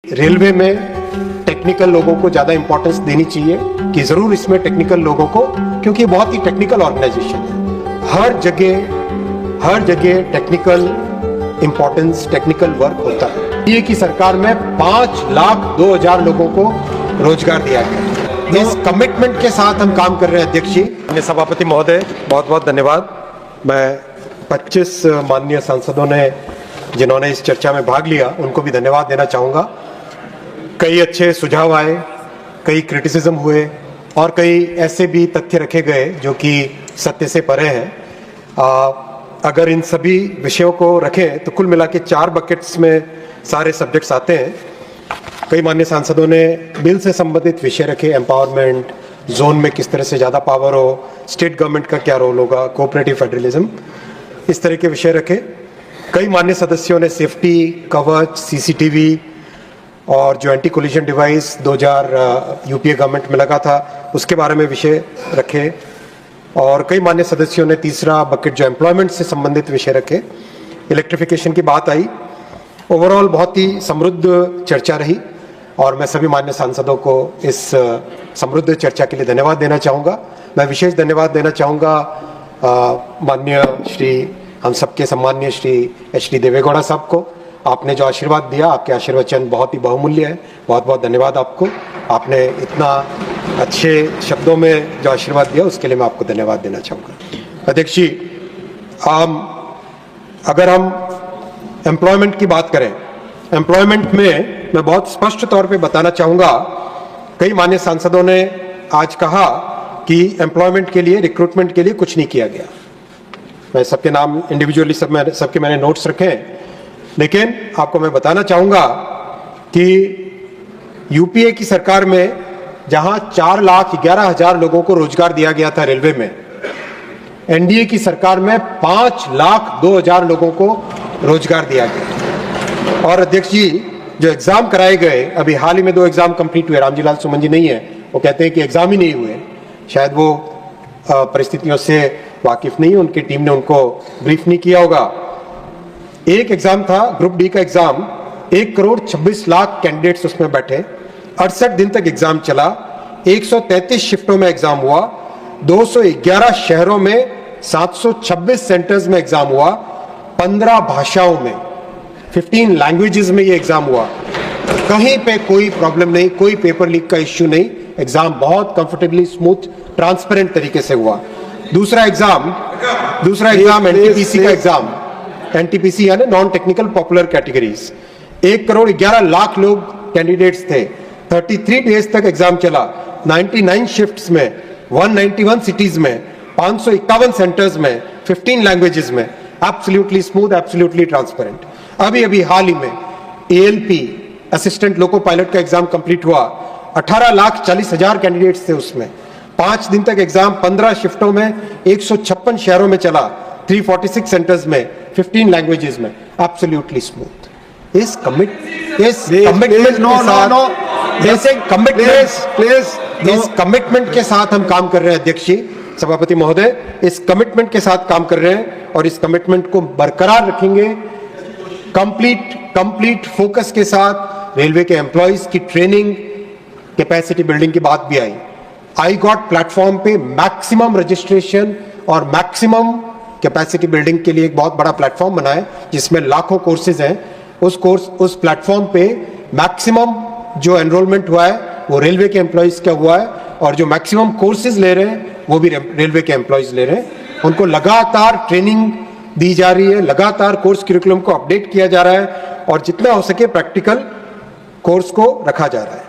Railway में technical लोगों को ज्यादा इंपॉर्टेंस देनी चाहिए कि जरूर इसमें टेक्निकल लोगों को, क्योंकि ये बहुत ही टेक्निकल ऑर्गेनाइजेशन है। हर जगह टेक्निकल इंपॉर्टेंस, टेक्निकल वर्क होता है। ये की सरकार में 5,02,000 लोगों को रोजगार दिया गया। इस कमिटमेंट के साथ हम काम कर रहे हैं। अध्यक्ष जी, सभापति महोदय, बहुत बहुत धन्यवाद। मैं 25 माननीय सांसदों ने जिन्होंने इस चर्चा में भाग लिया उनको भी धन्यवाद देना चाहूंगा। कई अच्छे सुझाव आए, कई क्रिटिसिज्म हुए और कई ऐसे भी तथ्य रखे गए जो कि सत्य से परे हैं। अगर इन सभी विषयों को रखें तो कुल मिला के 4 बकेट्स में सारे सब्जेक्ट्स आते हैं। कई माननीय सांसदों ने बिल से संबंधित विषय रखे, एम्पावरमेंट, जोन में किस तरह से ज़्यादा पावर हो, स्टेट गवर्नमेंट का क्या रोल होगा, कोऑपरेटिव फेडरलिज्म, इस तरह के विषय रखे। कई मान्य सदस्यों ने सेफ्टी, कवच, सीसीटीवी और जो anti collision device 2000 UPA government में लगा था उसके बारे में विषय रखे। और कई मान्य सदस्यों ने तीसरा बकेट जो एम्प्लॉयमेंट से संबंधित विषय रखे। इलेक्ट्रिफिकेशन की बात आई। ओवरऑल बहुत ही समृद्ध चर्चा रही और मैं सभी मान्य सांसदों को इस समृद्ध चर्चा के लिए धन्यवाद देना चाहूँगा। मैं विशेष धन्यवाद देना चाहूँगा माननीय श्री हम सबके सम्माननीय श्री HD देवेगौड़ा साहब को। आपने जो आशीर्वाद दिया, आपके आशीर्वचन बहुत ही बहुमूल्य है। बहुत बहुत धन्यवाद आपको। आपने इतना अच्छे शब्दों में जो आशीर्वाद दिया उसके लिए मैं आपको धन्यवाद देना चाहूँगा। अध्यक्ष जी, अगर हम एम्प्लॉयमेंट की बात करें, एम्प्लॉयमेंट में मैं बहुत स्पष्ट तौर पे बताना चाहूँगा, कई मान्य सांसदों ने आज कहा कि एम्प्लॉयमेंट के लिए, रिक्रूटमेंट के लिए कुछ नहीं किया गया। मैं सबके नाम इंडिविजुअली सबके मैंने नोट्स रखे हैं, लेकिन आपको मैं बताना चाहूंगा कि यूपीए की सरकार में जहां 4,11,000 लोगों को रोजगार दिया गया था रेलवे में, एनडीए की सरकार में 5,02,000 लोगों को रोजगार दिया गया। और अध्यक्ष जी, जो एग्जाम कराए गए, अभी हाल ही में 2 एग्जाम कंप्लीट हुए। रामजीलाल सुमन जी नहीं है, वो कहते हैं कि एग्जाम ही नहीं हुए। शायद वो परिस्थितियों से वाकिफ नहीं, उनकी टीम ने उनको ब्रीफ नहीं किया होगा। एक एग्जाम था, ग्रुप डी का एग्जाम, 1,26,00,000 कैंडिडेट्स उसमें बैठे, 68 दिन तक एग्जाम चला, 133 शिफ्टों में एग्जाम हुआ, 211 शहरों में 726 सेंटर्स में एग्जाम हुआ, 15 भाषाओं में, 15 लैंग्वेजेस में ये एग्जाम हुआ। कहीं पे कोई प्रॉब्लम नहीं, कोई पेपर लीक का इश्यू नहीं। एग्जाम बहुत कंफर्टेबली, स्मूथ, ट्रांसपेरेंट तरीके से हुआ। दूसरा एग्जाम एनटीपीसी का एग्जाम, एनटीपीसी यानी नॉन टेक्निकल पॉपुलर कैटेगरीज, 1,11,00,000 लोग कैंडिडेट्स थे, 33 डेज तक एग्जाम चला, 99 शिफ्ट्स में, 191 सिटीज में, 551 सेंटर्स में, 15 लैंग्वेजेस में, एब्सोल्युटली स्मूथ, एब्सोल्युटली ट्रांसपेरेंट। अभी हाल ही में ALP असिस्टेंट लोको पायलट का एग्जाम कंप्लीट हुआ, 18,40,000 कैंडिडेट्स थे उसमें, 5 दिन तक एग्जाम, 15 शिफ्टों में, 156 शहरों में चला, 346 सेंटर्स में, 15 लैंग्वेजेस में, एब्सोल्युटली स्मूथ। इस कमिटमेंट के साथ हम काम कर रहे हैं। अध्यक्ष जी, सभापति महोदय, इस कमिटमेंट के साथ काम कर रहे हैं और इस कमिटमेंट को बरकरार रखेंगे। कंप्लीट फोकस के साथ रेलवे के एम्प्लॉइज की ट्रेनिंग, कैपेसिटी बिल्डिंग की बात भी आई। आई गॉट प्लेटफॉर्म पे मैक्सिमम रजिस्ट्रेशन और मैक्सिमम कैपेसिटी बिल्डिंग के लिए एक बहुत बड़ा प्लेटफॉर्म बना है जिसमें लाखों कोर्सेज हैं। उस प्लेटफॉर्म पे मैक्सिमम जो एनरोलमेंट हुआ है वो रेलवे के एम्प्लॉइज का हुआ है और जो मैक्सिमम कोर्सेज ले रहे हैं वो भी रेलवे के एम्प्लॉइज ले रहे हैं। उनको लगातार ट्रेनिंग दी जा रही है, लगातार कोर्स करिकुलम को अपडेट किया जा रहा है और जितना हो सके प्रैक्टिकल कोर्स को रखा जा रहा है।